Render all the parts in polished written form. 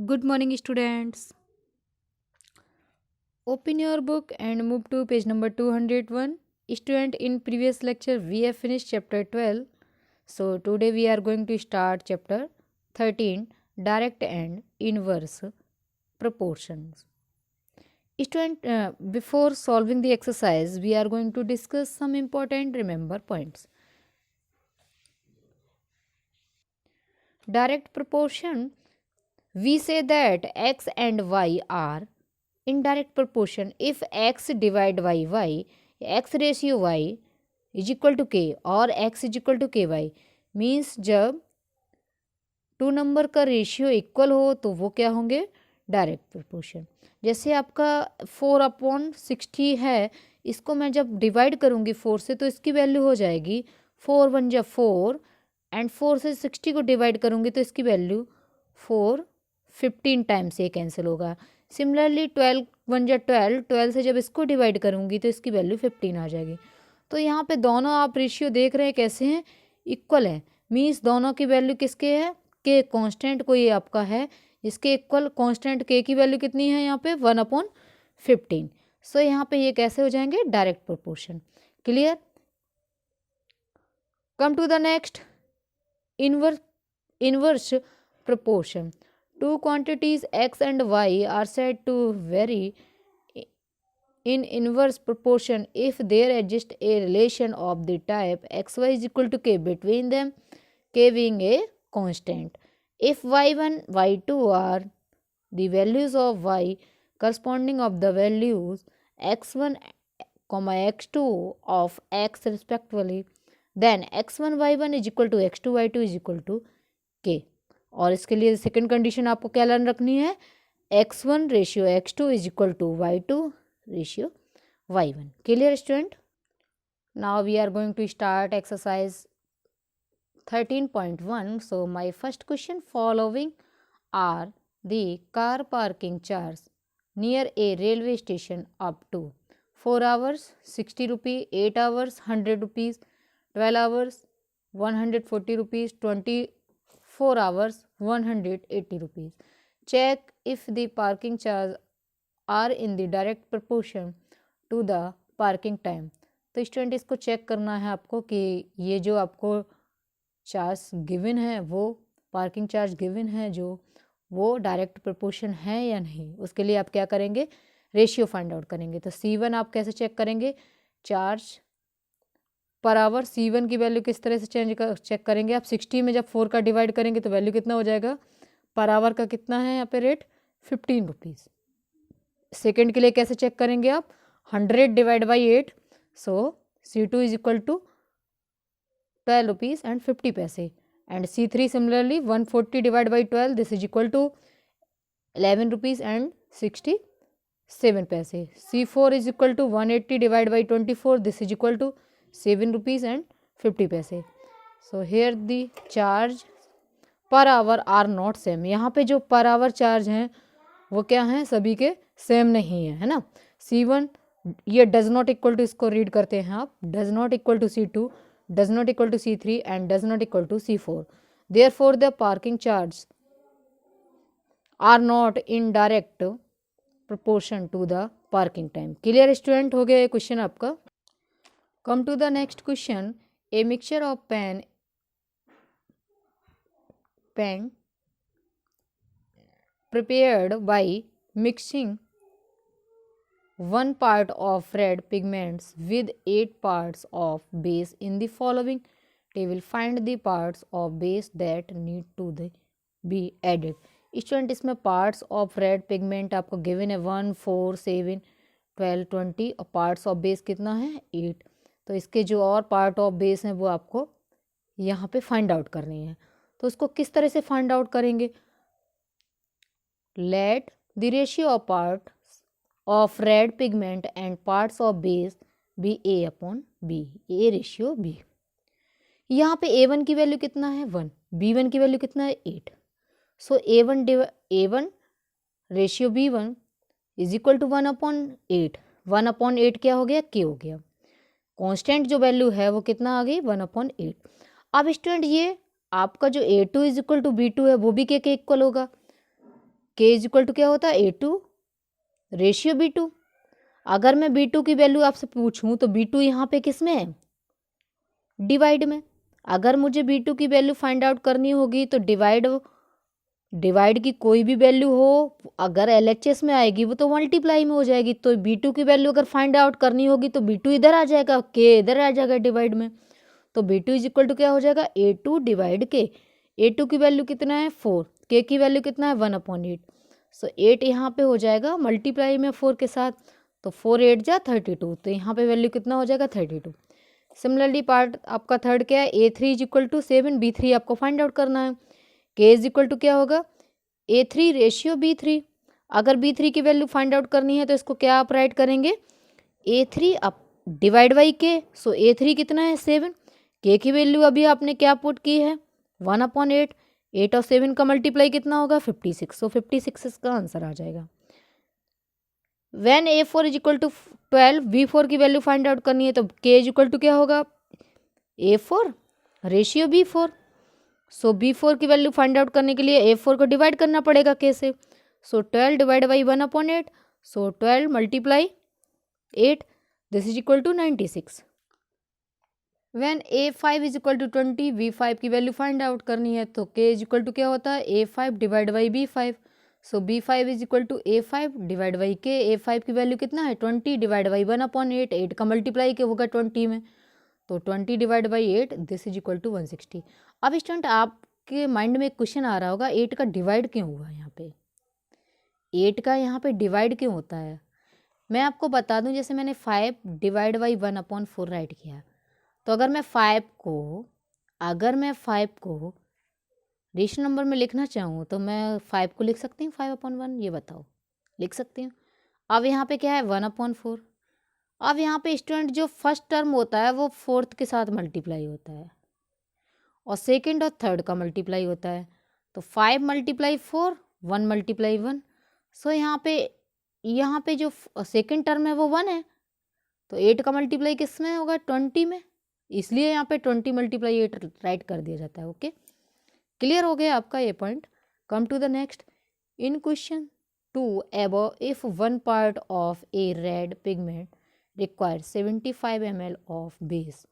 Good morning, students. Open your book and move to page number 201. Student, in previous lecture, we have finished chapter 12. So, today we are going to start chapter 13, direct and inverse proportions. Student, before solving the exercise, we are going to discuss some important remember points. Direct proportion, we say that x and y are indirect proportion if x divide by y, x ratio y is equal to k और x is equal to ky means जब to number का ratio equal हो तो वो क्या होंगे, direct proportion. जैसे आपका 4/60 है, इसको मैं जब डिवाइड करूँगी 4 से तो इसकी वैल्यू हो जाएगी 4 1 जा 4 एंड 4 से 60 को डिवाइड करूँगी तो इसकी वैल्यू 4 15 टाइम्स ये कैंसिल होगा। सिमिलरली 12 1 जा 12, 12 से जब इसको डिवाइड करूँगी तो इसकी वैल्यू 15 आ जाएगी। तो यहाँ पे दोनों आप रेशियो देख रहे हैं कैसे हैं, इक्वल है। मीन्स दोनों की वैल्यू किसके है, के कांस्टेंट को ये आपका है, इसके इक्वल कांस्टेंट के की वैल्यू कितनी है यहाँ पे 1/15। सो यहाँ पे ये कैसे हो जाएंगे, direct proportion. Clear. Come to the next, inverse proportion. Two quantities x and y are said to vary in inverse proportion if there exists a relation of the type xy is equal to k between them, k being a constant. If y1 y2 are the values of y corresponding of the values x1 x2 of x respectively, then x1 y1 is equal to x2 y2 is equal to k। और इसके लिए second condition आपको क्या learn रखनी है, x1 ratio x2 is equal to y2 ratio y1। Clear student. Now we are going to start exercise 13.1. So my first question, following are the car parking charge near a railway station up to 4 hours 60 rupees, 8 hours 100 rupees, 12 hours 140 rupees, 24 hours 180 rupees. Check if the parking charge are in the direct proportion to the parking time. तो student इसको check करना है आपको कि ये जो आपको charge given है, वो पार्किंग चार्ज गिवन है जो वो डायरेक्ट प्रोपोर्शन है या नहीं। उसके लिए आप क्या करेंगे, रेशियो फाइंड आउट करेंगे। तो C1 आप कैसे चेक करेंगे, चार्ज पर आवर। C1 की वैल्यू किस तरह से चेक करेंगे आप, 60 में जब 4 का डिवाइड करेंगे तो वैल्यू कितना हो जाएगा, पर आवर का कितना है यहाँ पे रेट 15 रुपीज़। सेकेंड के लिए कैसे चेक करेंगे आप, 100 divide by 8, so C2 is equal to 12 rupees and 50 paise. And C3 similarly 140 divide by 12, this is equal to 11 rupees and 67 paise. C4 is equal to 180 divide by 24, this is equal to 7 rupees and 50 paise. So here the charge per hour are not same. यहाँ पे जो per hour charge हैं वो क्या हैं, सभी के same नहीं है, है ना। C1 ये डज नॉट इक्वल टू, इसको रीड करते हैं आप, does not equal to C2, does not equal to C3 and does not equal to C4। Therefore the parking charge are not in direct proportion to the parking time. Clear student, हो गया ये question आपका। Come to the next question. A mixture of pen prepared by mixing 1 part of red pigments with 8 parts of base in the following table. Find the parts of base that need to be added. Student इसमें parts of red pigment आपको given है 1 4 7 12 20 और parts of base कितना है 8। तो इसके जो और पार्ट ऑफ बेस हैं वो आपको यहाँ पे फाइंड आउट करनी है। तो उसको किस तरह से फाइंड आउट करेंगे, let the ratio of part of red pigment and parts of base be A/B, A ratio B। यहाँ पे A1 की वैल्यू कितना है 1, B1 की वैल्यू कितना है 8। So A1 ratio B1 is equal to 1/8। 1/8 क्या हो गया, K हो गया। कांस्टेंट जो वैल्यू है वो कितना आ गई 1/8। अब स्टूडेंट ये आपका जो A2 is equal to B2 है वो भी K के इक्वल होगा। के इज इक्वल टू क्या होता है A2 रेशियो B2। अगर मैं B2 की वैल्यू आपसे पूछूं तो B2 यहाँ पे किस में है, डिवाइड में। अगर मुझे B2 की वैल्यू फाइंड आउट करनी होगी तो डिवाइड की कोई भी वैल्यू हो, अगर LHS में आएगी वो तो मल्टीप्लाई में हो जाएगी। तो B2 की वैल्यू अगर फाइंड आउट करनी होगी तो B2 इधर आ जाएगा, K इधर आ जाएगा डिवाइड में। तो B2 इज इक्वल टू क्या हो जाएगा A2 डिवाइड K। A2 की वैल्यू कितना है 4, K की वैल्यू कितना है 1/8। सो 8 यहाँ पे हो जाएगा मल्टीप्लाई में 4 के साथ, तो 4 8 जा 32, तो यहाँ पे वैल्यू कितना हो जाएगा 32। सिमिलरली पार्ट आपका थर्ड क्या है, A3 is equal to 7, B3 आपको फाइंड आउट करना है। K इज इक्वल टू क्या होगा A3 रेशियो B3। अगर B3 की वैल्यू फाइंड आउट करनी है तो इसको क्या आप राइट करेंगे, A3 up divide by K। So A3 कितना है 7, K की वैल्यू अभी आपने क्या पुट की है 1/8, 8 और 7 का मल्टीप्लाई कितना होगा 56। सो 56 इसका आंसर आ जाएगा। When A4 is equal to 12, B4 की वैल्यू फाइंड आउट करनी है तो K इज इक्वल टू क्या होगा A4 रेशियो B4। सो B4 की वैल्यू फाइंड आउट करने के लिए A4 को डिवाइड करना पड़ेगा K से। So 12 divide by 1/8, so 12 multiply 8, this is equal to 96। When A5 is equal to 20, B5 की वैल्यू फाइंड आउट करनी है तो K इज इक्वल टू क्या होता है A5 divide by B5। So B5 is equal to A5 divide by K। A5 की value कितना है 20 डिवाइड बाई 1/8, 8 का मल्टीप्लाई के होगा 20 में, तो 20 divide by 8, this is equal to 160। अब स्टूडेंट आपके माइंड में एक क्वेश्चन आ रहा होगा 8 का डिवाइड क्यों हुआ यहाँ पे, 8 का यहाँ पे डिवाइड क्यों होता है। मैं आपको बता दूं, जैसे मैंने 5 डिवाइड बाई 1/4 राइट किया, तो अगर मैं 5 को रेशनल नंबर में लिखना चाहूँ तो मैं 5 को लिख सकती हूँ 5/1, ये बताओ लिख सकती हूँ। अब यहाँ पे क्या है 1/4। अब यहाँ पे स्टूडेंट जो फर्स्ट टर्म होता है वो फोर्थ के साथ मल्टीप्लाई होता है और सेकंड और थर्ड का मल्टीप्लाई होता है। तो 5 मल्टीप्लाई 4, 1 मल्टीप्लाई 1। सो यहाँ पे जो सेकंड टर्म है वो 1 है, तो 8 का मल्टीप्लाई किस में होगा 20 में, इसलिए यहाँ पे 20 मल्टीप्लाई 8 राइट कर दिया जाता है। ओके, क्लियर हो गया आपका ये point. Come to the next. In question 2 above, if one part of a red pigment requires 75 ml of base,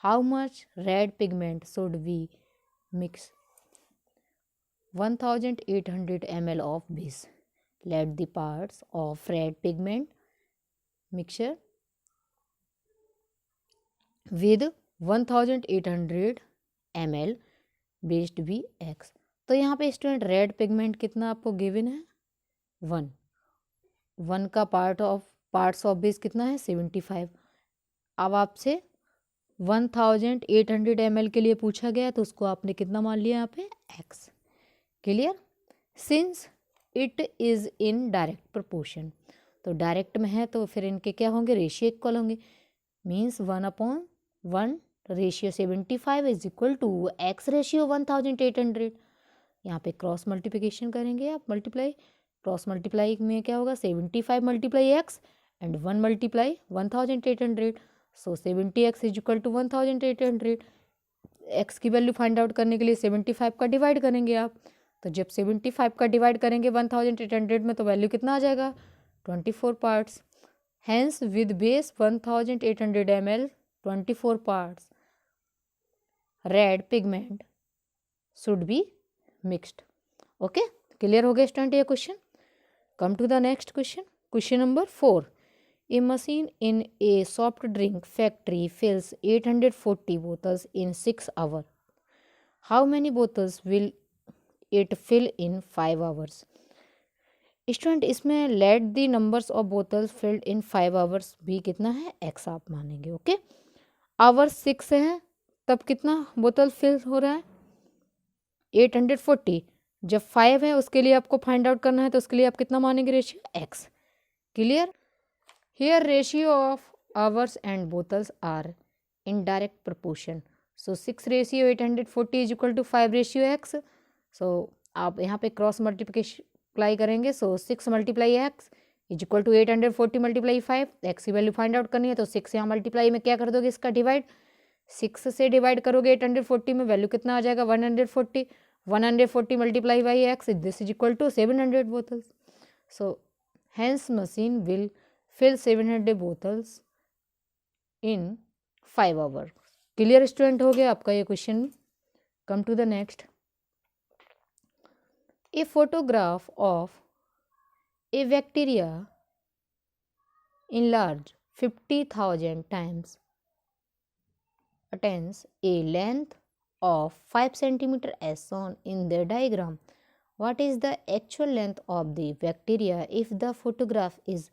how much red pigment should we mix 1800 ml of base? Let the parts of red pigment mixture with 1800 ml based भी x. तो यहाँ पे student red pigment कितना आपको given है 1 का parts of base कितना है 75। अब आपसे 1800 ml के लिए पूछा गया तो उसको आपने कितना मान लिया यहाँ पे x. Clear. Since it is in direct proportion, तो डायरेक्ट में है तो फिर इनके क्या होंगे रेशियो इक्वल होंगे, means 1/1 ratio 75 is equal to x ratio 1800। यहाँ पे क्रॉस मल्टीप्लिकेशन करेंगे आप, क्रॉस मल्टीप्लाई में क्या होगा 75 multiply x and 1 multiply 1800। So 70x is equal to 1800। X की वैल्यू फाइंड आउट करने के लिए 75 का डिवाइड करेंगे आप, तो जब 75 का डिवाइड करेंगे 1800 में तो वैल्यू कितना आ जाएगा 24 parts. Hence with base 1800 ml 24 parts red pigment should be mixed. Okay, clear हो गया स्टूडेंट ये question. Come to the next question. Question number 4। A machine in a soft drink factory fills 840 bottles in 6 hour. How many bottles will it fill in 5 hours? Student इसमें let the numbers of bottles filled in 5 hours भी कितना है x आप मानेंगे। Okay, our 6 है तब कितना बोतल फिल हो रहा है 840। जब 5 है उसके लिए आपको फाइंड आउट करना है तो उसके लिए आप कितना मानेंगे ratio x. Clear. Here ratio of hours and bottles are in direct proportion. So 6 ratio 840 is equal to 5 ratio x. So आप यहाँ पे क्रॉस मल्टीप्लिकेशन अप्लाई करेंगे। So 6 multiply x is equal to 840 multiply 5। X की value find out करनी है तो 6 यहाँ multiply में क्या कर दोगे इसका डिवाइड, 6 से डिवाइड करोगे 840 में वैल्यू कितना आ जाएगा 140। 140 multiplied by x, this is equal to 700 bottles. So hence machine will fill 700 bottles in 5 hours. Clear student हो गया आपका ये question. Come to the next. A photograph of a bacteria enlarged 50,000 times attains a length of 5 cm as shown in the diagram. What is the actual length of the bacteria if the photograph is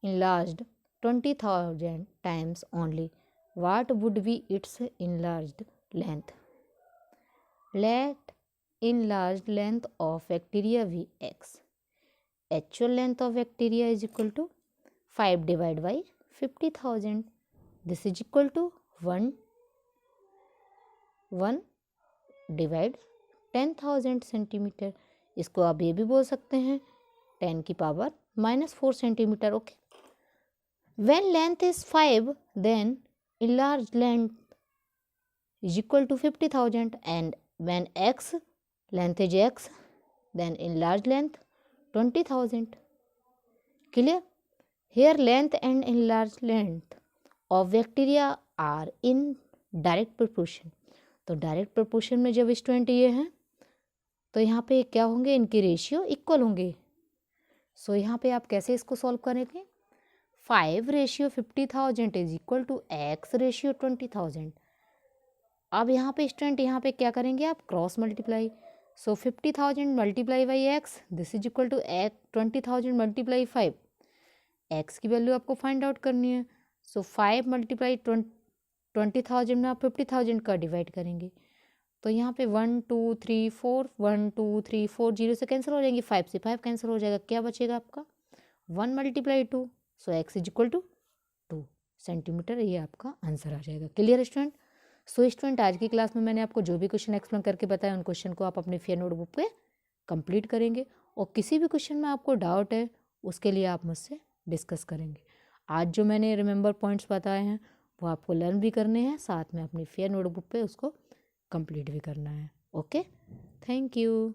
enlarged 20,000 times only? What would be its enlarged length? Let enlarged length of bacteria be x. Actual length of bacteria is equal to 5 divided by 50,000. This is equal to 1 divide 10,000 centimetre. इसको आप ये भी बोल सकते हैं 10 की power -4 centimetre. Okay. When length is 5, then enlarged length is equal to 50,000, and when length is x, then enlarged length 20,000. Clear? Here length and enlarged length of bacteria are in direct proportion. तो direct proportion में जब student ये हैं तो यहाँ पे क्या होंगे, इनकी रेशियो इक्वल होंगे. सो यहाँ पे आप कैसे इसको सॉल्व करेंगे. 5 ratio 50,000 is equal to x ratio 20,000. अब यहाँ पे स्टूडेंट यहाँ पे क्या करेंगे आप, cross multiply. So 50,000 multiply by x, this is equal to 20,000 multiply 5. x की वैल्यू आपको फाइंड आउट करनी है. सो 5 मल्टीप्लाई 20,000 में आप 50,000 का डिवाइड करेंगे. तो यहाँ पे 1 2 3 4 1 2 3 4 0 से कैंसिल हो जाएंगे, 5 से 5 कैंसिल हो जाएगा. क्या बचेगा आपका 1 multiply 2. So x is equal to 2 centimetre. ये आपका आंसर आ जाएगा. Clear student. सो स्टूडेंट आज की क्लास में मैंने आपको जो भी क्वेश्चन एक्सप्लेन करके बताया उन क्वेश्चन को आप अपने फेयर नोटबुक पे कंप्लीट करेंगे. और किसी भी क्वेश्चन में आपको डाउट है उसके लिए आप मुझसे डिस्कस करेंगे. आज जो मैंने रिमेंबर पॉइंट्स बताए हैं वो आपको लर्न भी करने हैं, साथ में अपनी फेयर नोटबुक पे उसको कंप्लीट भी करना है. Okay, thank you.